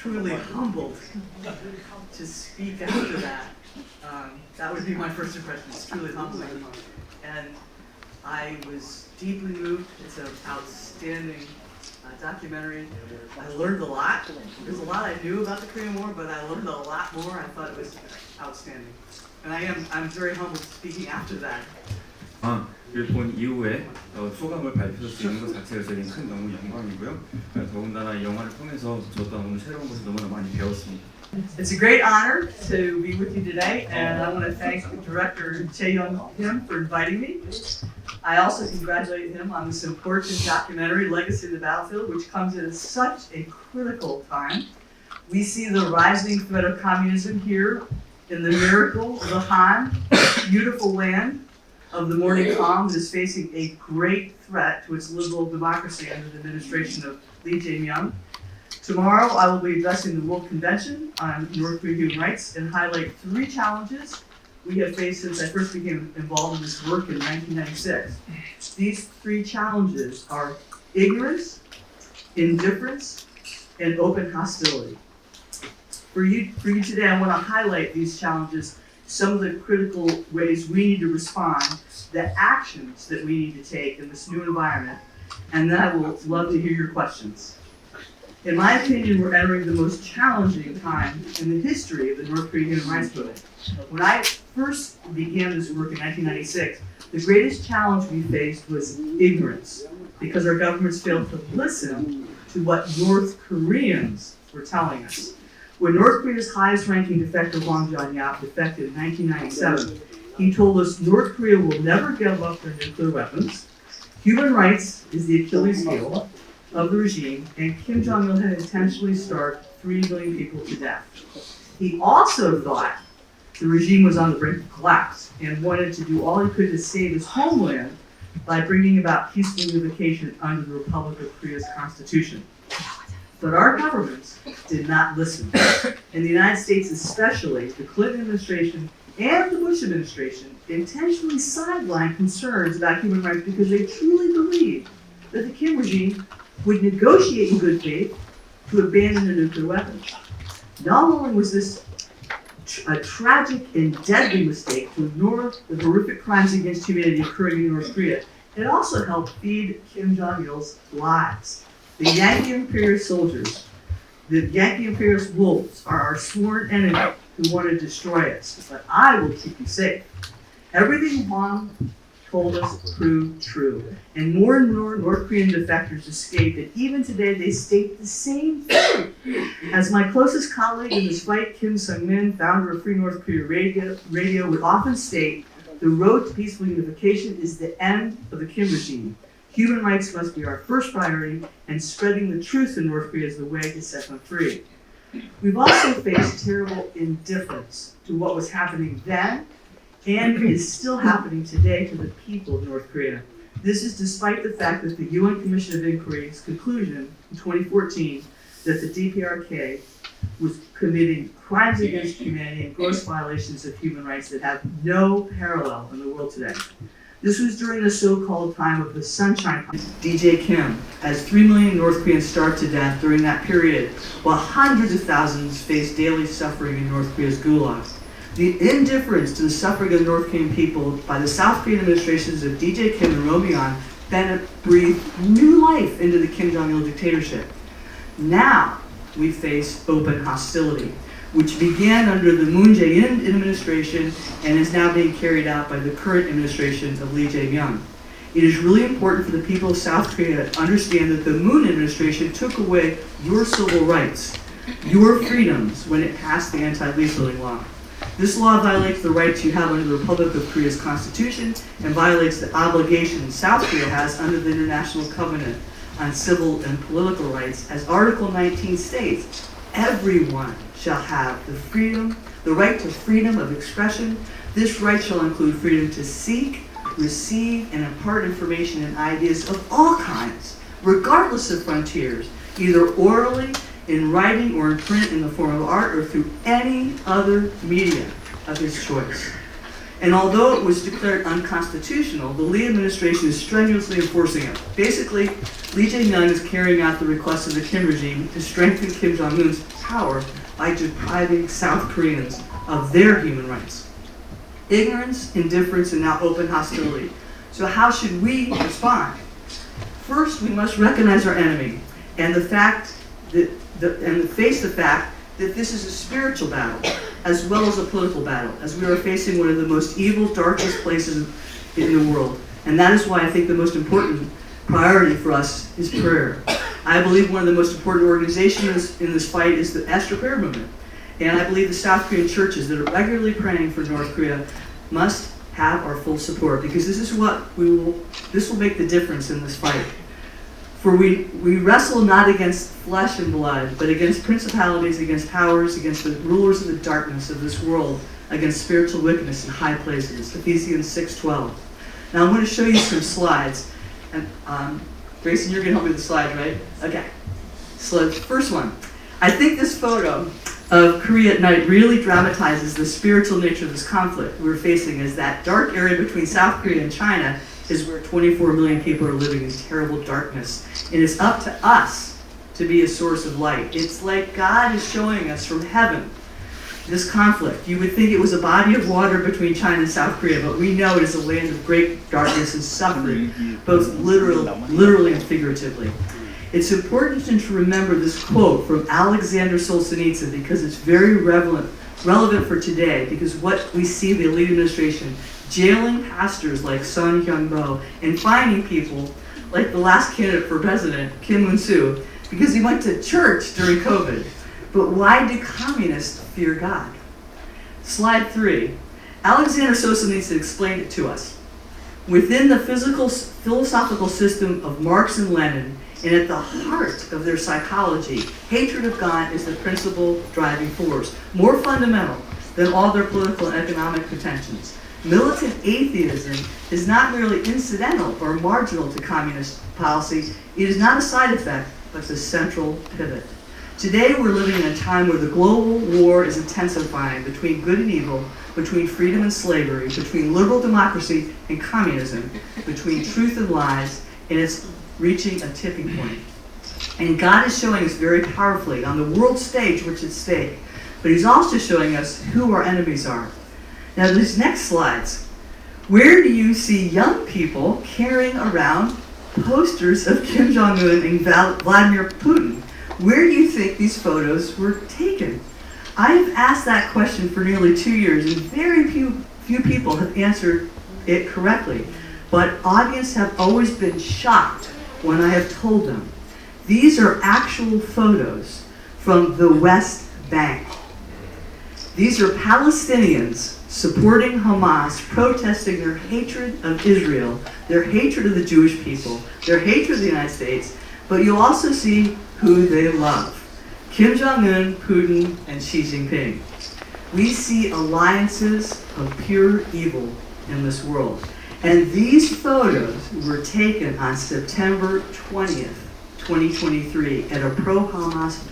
truly humbled to speak after that. That would be my first impression. It's truly humbling. And I was deeply moved. It's an outstanding documentary. I learned a lot. There's a lot I knew about the Korean War, but I learned a lot more. I thought it was outstanding. And I'm very humbled speaking after that. 를 본 이후에 소감을 발표할 수 있는 것 자체가 저에겐 큰 너무 영광이고요. 더군다나 이 영화를 통해서 저도 오늘 새로운 것을 너무나 많이 배웠습니다. It's a great honor to be with you today, and I want to thank Director Chae-young Kim for inviting me. I also congratulate him on this important documentary, Legacy of the Battlefield, which comes at such a critical time. We see the rising threat of communism here in the miracle of the Han, beautiful land of the morning calm that is facing a great threat to its liberal democracy under the administration of Lee Jae-myung. Tomorrow, I will be addressing the World Convention on North Korean human rights and highlight 3 challenges we have faced since I first became involved in this work in 1996. These 3 challenges are ignorance, indifference, and open hostility. For you today, I want to highlight these challenges, some of the critical ways we need to respond, the actions that we need to take in this new environment, and then I will love to hear your questions. In my opinion, we're entering the most challenging time in the history of the North Korean human rights movement. When I first began this work in 1996, the greatest challenge we faced was ignorance, because our governments failed to listen to what North Koreans were telling us. When North Korea's highest-ranking defector Hwang Jun-yap defected in 1997, he told us North Korea will never give up their nuclear weapons, human rights is the Achilles heel of the regime, and Kim Jong-il had intentionally starved 3 million people to death. He also thought the regime was on the brink of collapse and wanted to do all he could to save his homeland by bringing about peaceful unification under the Republic of Korea's constitution. But our governments did not listen. In the United States especially, the Clinton administration and the Bush administration intentionally sidelined concerns about human rights because they truly believed that the Kim regime would negotiate in good faith to abandon their nuclear weapons. Not only was this a tragic and deadly mistake to ignore the horrific crimes against humanity occurring in North Korea, it also helped feed Kim Jong-il's lies. The Yankee imperialist soldiers, the Yankee imperialist wolves, are our sworn enemy who want to destroy us. But I will keep you safe. Everything Hwang told us proved true. And more North Korean defectors escaped, and even today they state the same thing. As my closest colleague in this fight, Kim Sung-min, founder of Free North Korea Radio, would often state, the road to peaceful unification is the end of the Kim regime. Human rights must be our first priority, and spreading the truth in North Korea is the way to set them free. We've also faced terrible indifference to what was happening then and is still happening today to the people of North Korea. This is despite the fact that the UN Commission of Inquiry's conclusion in 2014 that the DPRK was committing crimes against humanity and gross violations of human rights that have no parallel in the world today. This was during the so-called time of the Sunshine Policy. DJ Kim, as 3 million North Koreans starved to death during that period, while hundreds of thousands faced daily suffering in North Korea's gulags. The indifference to the suffering of the North Korean people by the South Korean administrations of DJ Kim and Roh Moo-yeon breathed new life into the Kim Jong-il dictatorship. Now we face open hostility, which began under the Moon Jae-in administration and is now being carried out by the current administration of Lee Jae-myung. It is really important for the people of South Korea to understand that the Moon administration took away your civil rights, your freedoms, when it passed the anti-lethaling law. This law violates the rights you have under the Republic of Korea's constitution and violates the obligations South Korea has under the International Covenant on Civil and Political Rights. As Article 19 states, everyone shall have the right to freedom of expression. This right shall include freedom to seek, receive, and impart information and ideas of all kinds, regardless of frontiers, either orally, in writing, or in print in the form of art, or through any other media of his choice. And although it was declared unconstitutional, the Lee administration is strenuously enforcing it. Basically, Lee Jae-myung is carrying out the request of the Kim regime to strengthen Kim Jong-un's power by depriving South Koreans of their human rights. Ignorance, indifference, and now open hostility. So how should we respond? First, we must recognize our enemy and face the fact that this is a spiritual battle as well as a political battle, as we are facing one of the most evil, darkest places in the world. And that is why I think the most important priority for us is prayer. I believe one of the most important organizations in this fight is the Esther Prayer Movement. And I believe the South Korean churches that are regularly praying for North Korea must have our full support, because this will make the difference in this fight. For we wrestle not against flesh and blood, but against principalities, against powers, against the rulers of the darkness of this world, against spiritual wickedness in high places. Ephesians 6:12. Now I'm going to show you some slides. And Grayson, you're going to help me with the slides, right? Okay. So first one. I think this photo of Korea at night really dramatizes the spiritual nature of this conflict we're facing, as that dark area between South Korea and China is where 24 million people are living in terrible darkness. And it's up to us to be a source of light. It's like God is showing us from heaven this conflict. You would think it was a body of water between China and South Korea, but we know it is a land of great darkness and suffering, both literally and figuratively. It's important to remember this quote from Alexander Solzhenitsyn, because it's very relevant for today, because what we see the elite administration jailing pastors like Sun Hyun-bo and fining people like the last candidate for president, Kim Moon-soo, because he went to church during COVID. But why do communists fear God? Slide 3. Alexander Solzhenitsyn explained it to us. Within the philosophical system of Marx and Lenin, and at the heart of their psychology, hatred of God is the principal driving force, more fundamental than all their political and economic pretensions. Militant atheism is not merely incidental or marginal to communist policy. It is not a side effect, but the central pivot. Today we're living in a time where the global war is intensifying between good and evil, between freedom and slavery, between liberal democracy and communism, between truth and lies, and it's reaching a tipping point. And God is showing us very powerfully on the world stage what's at stake, but He's also showing us who our enemies are. Now these next slides, where do you see young people carrying around posters of Kim Jong-un and Vladimir Putin? Where do you think these photos were taken? I've asked that question for nearly 2 years, and very few people have answered it correctly. But audiences have always been shocked when I have told them. These are actual photos from the West Bank. These are Palestinians supporting Hamas, protesting their hatred of Israel, their hatred of the Jewish people, their hatred of the United States, but you'll also see who they love. Kim Jong-un, Putin, and Xi Jinping. We see alliances of pure evil in this world. And these photos were taken on September 20th, 2023 at a pro-Hamas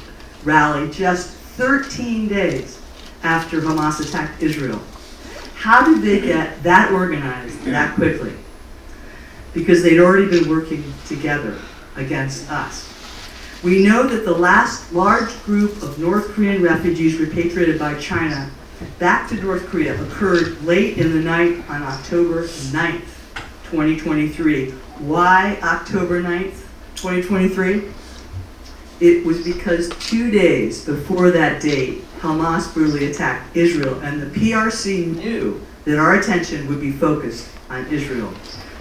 rally just 13 days after Hamas attacked Israel. How did they get that organized that quickly? Because they'd already been working together against us. We know that the last large group of North Korean refugees repatriated by China back to North Korea occurred late in the night on October 9th, 2023. Why October 9th, 2023? It was because 2 days before that date, Hamas brutally attacked Israel, and the PRC knew that our attention would be focused on Israel.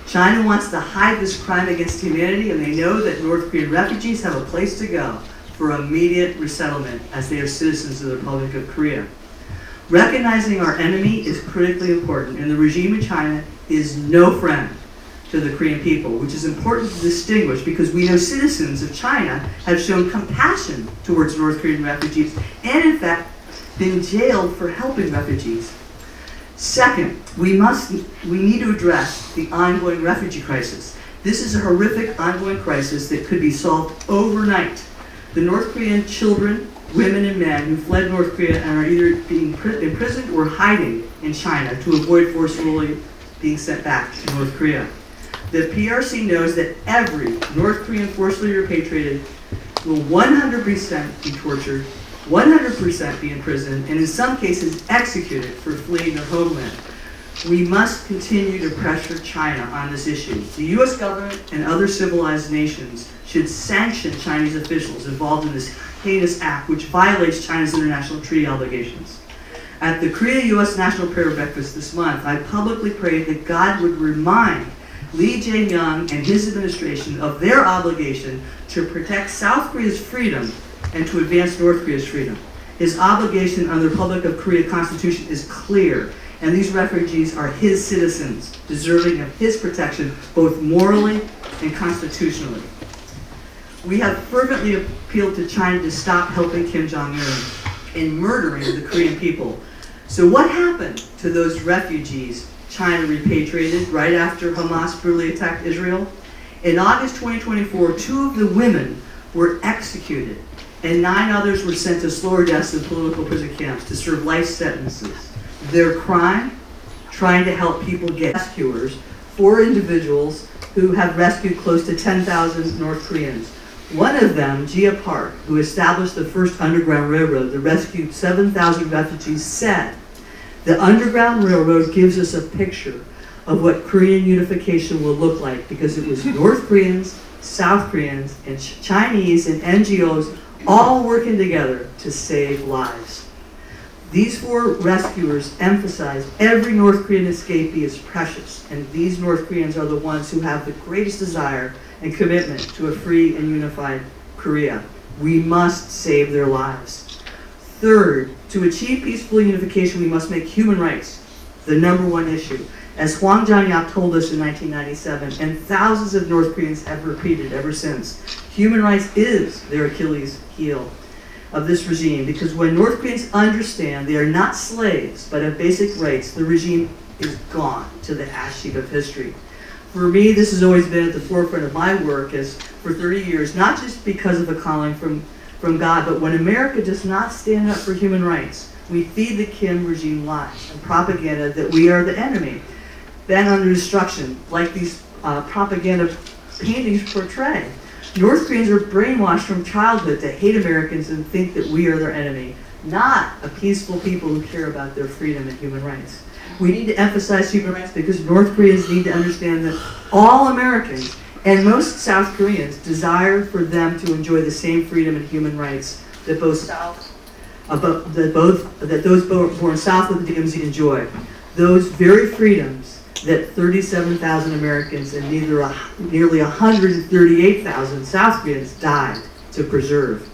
China wants to hide this crime against humanity, and they know that North Korean refugees have a place to go for immediate resettlement as they are citizens of the Republic of Korea. Recognizing our enemy is critically important, and the regime in China is no friend to the Korean people, which is important to distinguish because we know citizens of China have shown compassion towards North Korean refugees and, in fact, been jailed for helping refugees. Second, we need to address the ongoing refugee crisis. This is a horrific ongoing crisis that could be solved overnight. The North Korean children, women, and men who fled North Korea and are either being imprisoned or hiding in China to avoid forcefully being sent back to North Korea. The PRC knows that every North Korean forcibly repatriated will 100% be tortured, 100% be imprisoned, and in some cases executed for fleeing their homeland. We must continue to pressure China on this issue. The U.S. government and other civilized nations should sanction Chinese officials involved in this heinous act, which violates China's international treaty obligations. At the Korea-U.S. National Prayer Breakfast this month, I publicly prayed that God would remind Lee Jae-myung and his administration of their obligation to protect South Korea's freedom and to advance North Korea's freedom. His obligation under the Republic of Korea Constitution is clear, and these refugees are his citizens, deserving of his protection both morally and constitutionally. We have fervently appealed to China to stop helping Kim Jong-un in murdering the Korean people. So what happened to those refugees China repatriated right after Hamas brutally attacked Israel? In August 2024, 2 of the women were executed, and 9 others were sent to slower deaths in political prison camps to serve life sentences. Their crime? Trying to help people get rescuers, 4 individuals who have rescued close to 10,000 North Koreans. One of them, Jia Park, who established the first Underground Railroad that rescued 7,000 refugees, said, "The Underground Railroad gives us a picture of what Korean unification will look like because it was North Koreans, South Koreans, and Chinese and NGOs all working together to save lives." These 4 rescuers emphasize every North Korean escapee is precious, and these North Koreans are the ones who have the greatest desire and commitment to a free and unified Korea. We must save their lives. Third, to achieve peaceful unification, we must make human rights the #1 issue. As Hwang Jang-yap told us in 1997, and thousands of North Koreans have repeated ever since, human rights is their Achilles heel of this regime, because when North Koreans understand they are not slaves but have basic rights, the regime is gone to the ash heap of history. For me, this has always been at the forefront of my work as for 30 years, not just because of a calling from God, but when America does not stand up for human rights, we feed the Kim regime lies and propaganda that we are the enemy, bent on destruction, like these propaganda paintings portray. North Koreans are brainwashed from childhood to hate Americans and think that we are their enemy, not a peaceful people who care about their freedom and human rights. We need to emphasize human rights because North Koreans need to understand that all Americans and most South Koreans desire for them to enjoy the same freedom and human rights that those born south of the DMZ enjoy. Those very freedoms that 37,000 Americans and nearly 138,000 South Koreans died to preserve.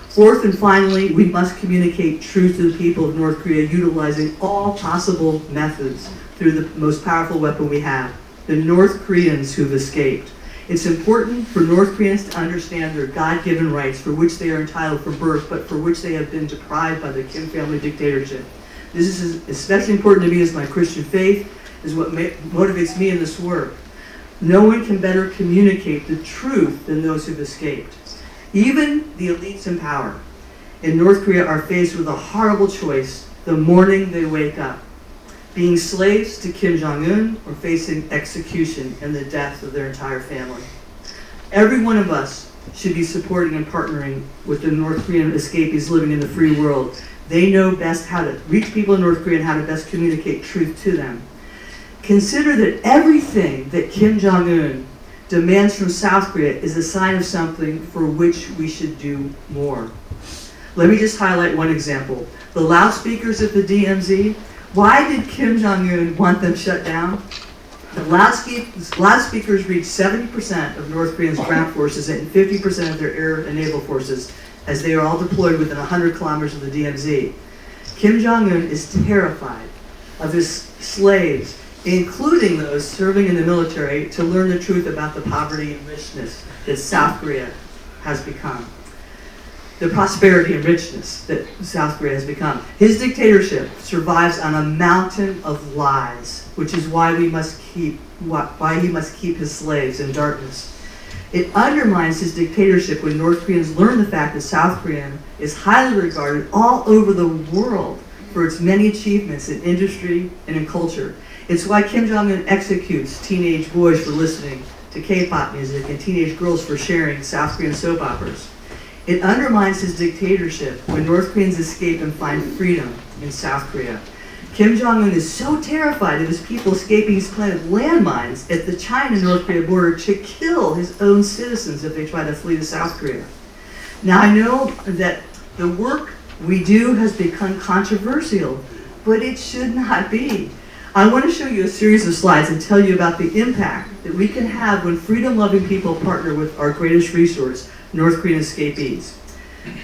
Fourth and finally, we must communicate truth to the people of North Korea utilizing all possible methods through the most powerful weapon we have, the North Koreans who've escaped. It's important for North Koreans to understand their God-given rights for which they are entitled from birth, but for which they have been deprived by the Kim family dictatorship. This is especially important to me as my Christian faith, is what motivates me in this work. No one can better communicate the truth than those who've escaped. Even the elites in power in North Korea are faced with a horrible choice the morning they wake up: being slaves to Kim Jong-un or facing execution and the death of their entire family. Every one of us should be supporting and partnering with the North Korean escapees living in the free world. They know best how to reach people in North Korea and how to best communicate truth to them. Consider that everything that Kim Jong-un demands from South Korea is a sign of something for which we should do more. Let me just highlight one example. The loudspeakers at the DMZ. Why did Kim Jong-un want them shut down? The loudspeakers reach 70% of North Korea's ground forces and 50% of their air and naval forces, as they are all deployed within 100 kilometers of the DMZ. Kim Jong-un is terrified of his slaves, including those serving in the military, to learn the truth about the poverty and richness that South Korea has become. The prosperity and richness that South Korea has become. His dictatorship survives on a mountain of lies, which is why he must keep his slaves in darkness. It undermines his dictatorship when North Koreans learn the fact that South Korea is highly regarded all over the world for its many achievements in industry and in culture. It's why Kim Jong-un executes teenage boys for listening to K-pop music and teenage girls for sharing South Korean soap operas. It undermines his dictatorship when North Koreans escape and find freedom in South Korea. Kim Jong-un is so terrified of his people escaping, he's planted landmines at the China-North Korea border to kill his own citizens if they try to flee to South Korea. Now, I know that the work we do has become controversial, but it should not be. I want to show you a series of slides and tell you about the impact that we can have when freedom-loving people partner with our greatest resource, North Korean escapees.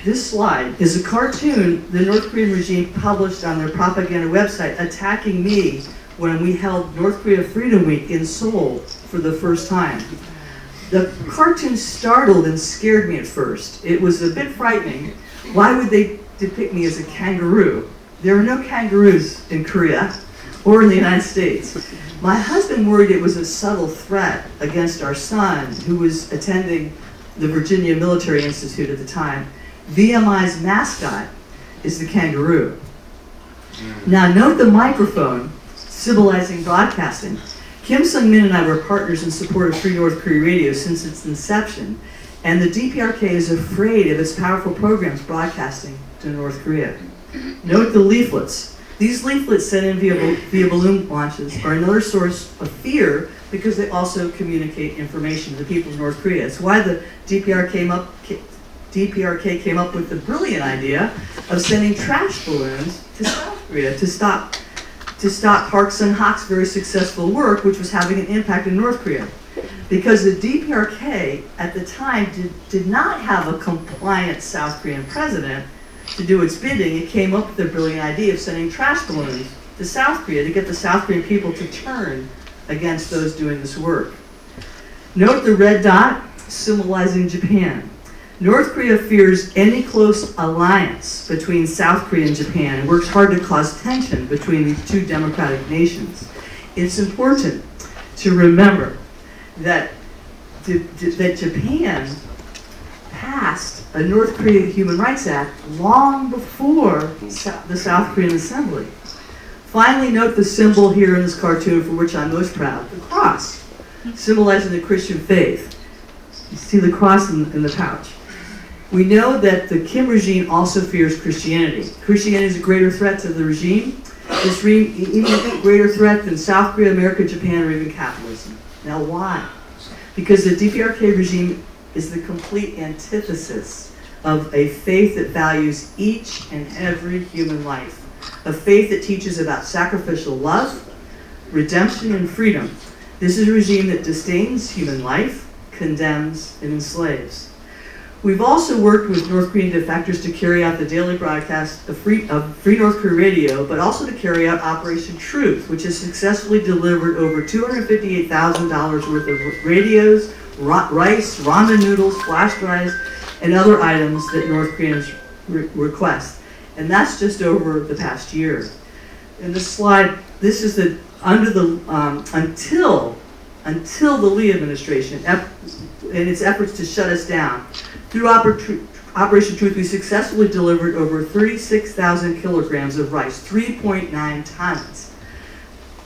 This slide is a cartoon the North Korean regime published on their propaganda website attacking me when we held North Korea Freedom Week in Seoul for the first time. The cartoon startled and scared me at first. It was a bit frightening. Why would they depict me as a kangaroo? There are no kangaroos in Korea or in the United States. My husband worried it was a subtle threat against our son, who was attending the Virginia Military Institute at the time. VMI's mascot is the kangaroo. Now note the microphone symbolizing broadcasting. Kim Sung-min and I were partners in support of Free North Korea Radio since its inception, and the DPRK is afraid of its powerful programs broadcasting to North Korea. Note the leaflets. These leaflets sent in via balloon launches are another source of fear because they also communicate information to the people of North Korea. It's why the DPRK came up with the brilliant idea of sending trash balloons to South Korea to stop Park Sun-hok's very successful work, which was having an impact in North Korea. Because the DPRK at the time did not have a compliant South Korean president to do its bidding, it came up with the brilliant idea of sending trash balloons to South Korea to get the South Korean people to turn against those doing this work. Note the red dot symbolizing Japan. North Korea fears any close alliance between South Korea and Japan and works hard to cause tension between these two democratic nations. It's important to remember that Japan passed a North Korea Human Rights Act long before the South Korean Assembly. Finally, note the symbol here in this cartoon for which I'm most proud, the cross, symbolizing the Christian faith. You see the cross in the pouch. We know that the Kim regime also fears Christianity. Christianity is a greater threat to the regime. This even a greater threat than South Korea, America, Japan, or even capitalism. Now why? Because the DPRK regime is the complete antithesis of a faith that values each and every human life. A faith that teaches about sacrificial love, redemption, and freedom. This is a regime that disdains human life, condemns, and enslaves. We've also worked with North Korean defectors to carry out the daily broadcast of Free North Korea Radio, but also to carry out Operation Truth, which has successfully delivered over $258,000 worth of radios, rice, ramen noodles, flash drives, and other items that North Koreans request. And that's just over the past year. In this slide, this is until the Lee administration in its efforts to shut us down. Through Operation Truth, we successfully delivered over 36,000 kilograms of rice, 3.9 tons,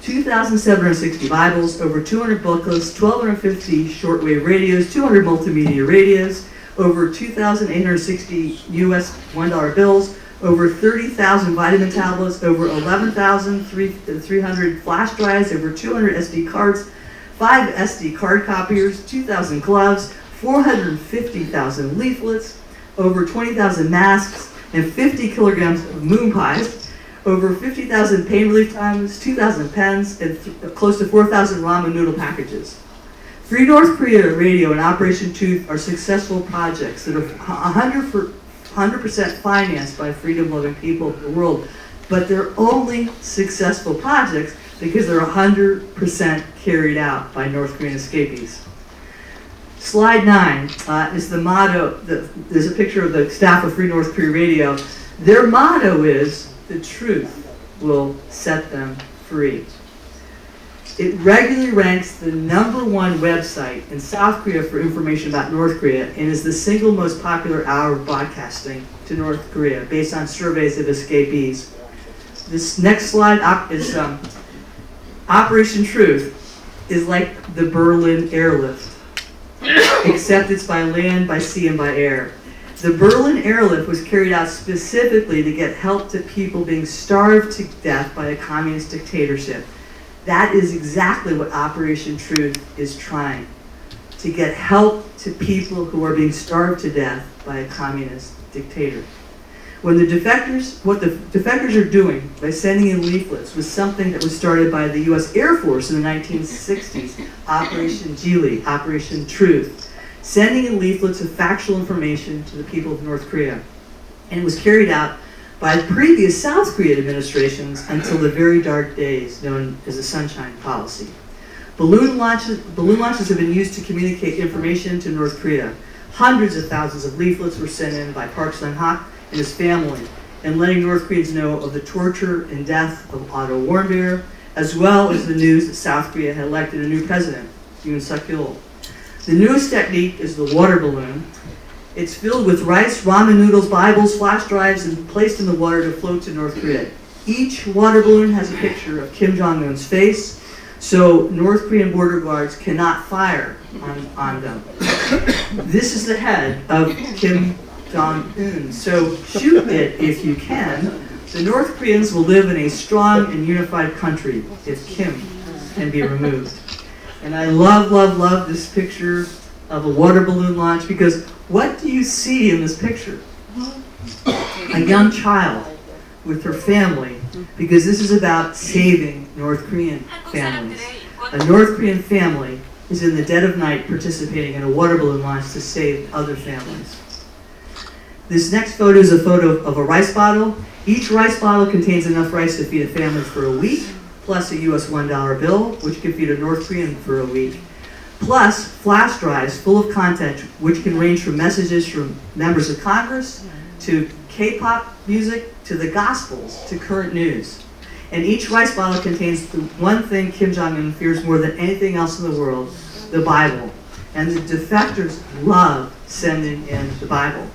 2,760 Bibles, over 200 booklets, 1,250 shortwave radios, 200 multimedia radios, over 2,860 US $1 bills, over 30,000 vitamin tablets, over 11,300 flash drives, over 200 SD cards, 5 SD card copiers, 2,000 gloves, 450,000 leaflets, over 20,000 masks, and 50 kilograms of moon pies, over 50,000 pain relief times, 2,000 pens, and close to 4,000 ramen noodle packages. Free North Korea Radio and Operation Truth are successful projects that are 100% financed by freedom-loving people of the world, but they're only successful projects because they're 100% carried out by North Korean escapees. Slide 9 is the motto. There's a picture of the staff of Free North Korea Radio. Their motto is, "The truth will set them free." It regularly ranks the #1 website in South Korea for information about North Korea and is the single most popular hour of broadcasting to North Korea based on surveys of escapees. This next slide is Operation Truth is like the Berlin airlift, except it's by land, by sea, and by air. The Berlin airlift was carried out specifically to get help to people being starved to death by a communist dictatorship. That is exactly what Operation Truth is trying, to get help to people who are being starved to death by a communist dictator. What the defectors are doing by sending in leaflets was something that was started by the US Air Force in the 1960s, Operation Geely, Operation Truth, sending in leaflets of factual information to the people of North Korea. And it was carried out by previous South Korean administrations until the very dark days known as the Sunshine Policy. Balloon launches have been used to communicate information to North Korea. Hundreds of thousands of leaflets were sent in by Park Sun-hak and his family, and letting North Koreans know of the torture and death of Otto Warmbier, as well as the news that South Korea had elected a new president, Yoon Suk-yeol. The newest technique is the water balloon. It's filled with rice, ramen noodles, Bibles, flash drives, and placed in the water to float to North Korea. Each water balloon has a picture of Kim Jong-un's face, so North Korean border guards cannot fire on them. This is the head of Kim Jong-un, so shoot it if you can. The North Koreans will live in a strong and unified country if Kim can be removed. And I love, love, love this picture of a water balloon launch, because what do you see in this picture? A young child with her family, because this is about saving North Korean families. A North Korean family is in the dead of night participating in a water balloon launch to save other families. This next photo is a photo of a rice bottle. Each rice bottle contains enough rice to feed a family for a week, plus a US $1 bill, which can feed a North Korean for a week, plus flash drives full of content, which can range from messages from members of Congress to K-pop music to the Gospels to current news. And each rice bottle contains the one thing Kim Jong-un fears more than anything else in the world, the Bible. And the defectors love sending in the Bible,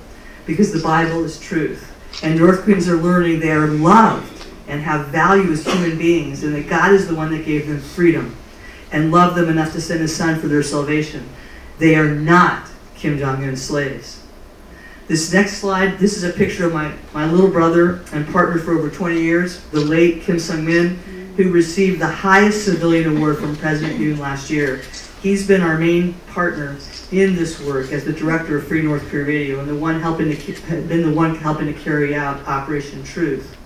because the Bible is truth. And North Koreans are learning they are loved and have value as human beings, and that God is the one that gave them freedom and loved them enough to send his son for their salvation. They are not Kim Jong-un's slaves. This next slide, this is a picture of my little brother and partner for over 20 years, the late Kim Sung-min, who received the highest civilian award from President Yoon last year. He's been our main partner in this work as the director of Free North Korea Radio, and the one helping to carry out Operation Truth.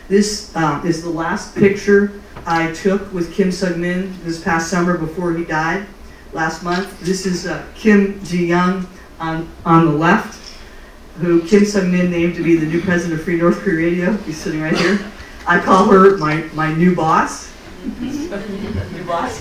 This is the last picture I took with Kim Sung-min this past summer before he died last month. This is Kim Ji-young on the left, who Kim Sung-min named to be the new president of Free North Korea Radio. He's sitting right here. I call her my new boss. New boss.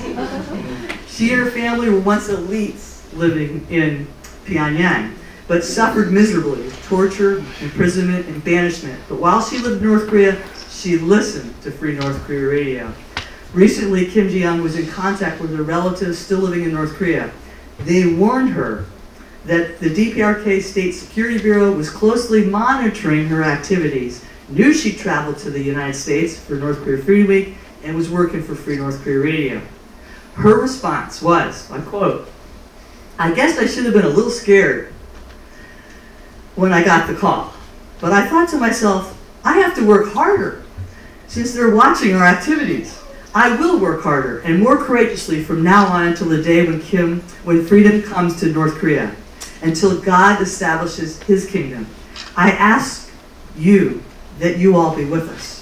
She and her family were once elites living in Pyongyang, but suffered miserably, torture, imprisonment, and banishment. But while she lived in North Korea, she listened to Free North Korea Radio. Recently, Kim Ji-young was in contact with her relatives still living in North Korea. They warned her that the DPRK State Security Bureau was closely monitoring her activities, knew she traveled to the United States for North Korea Freedom Week, and was working for Free North Korea Radio. Her response was, I quote, "I guess I should have been a little scared when I got the call, but I thought to myself, I have to work harder since they're watching our activities. I will work harder and more courageously from now on until the day when freedom comes to North Korea, until God establishes his kingdom. I ask you that you all be with us."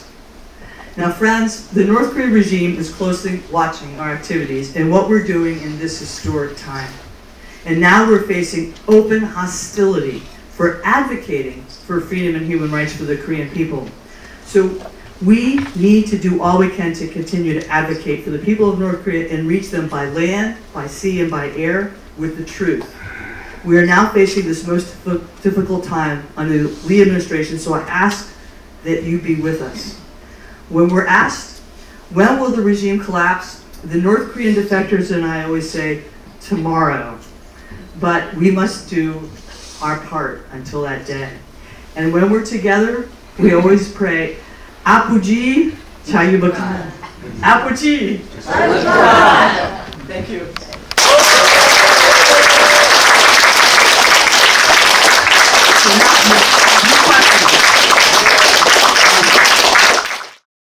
Now friends, the North Korean regime is closely watching our activities and what we're doing in this historic time. And now we're facing open hostility for advocating for freedom and human rights for the Korean people. So we need to do all we can to continue to advocate for the people of North Korea and reach them by land, by sea, and by air with the truth. We are now facing this most difficult time under the Lee administration, so I ask that you be with us. When we're asked, when will the regime collapse? The North Korean defectors and I always say, tomorrow. But we must do our part until that day. And when we're together, we always pray, 아프지 자유복한 아프지 Thank you.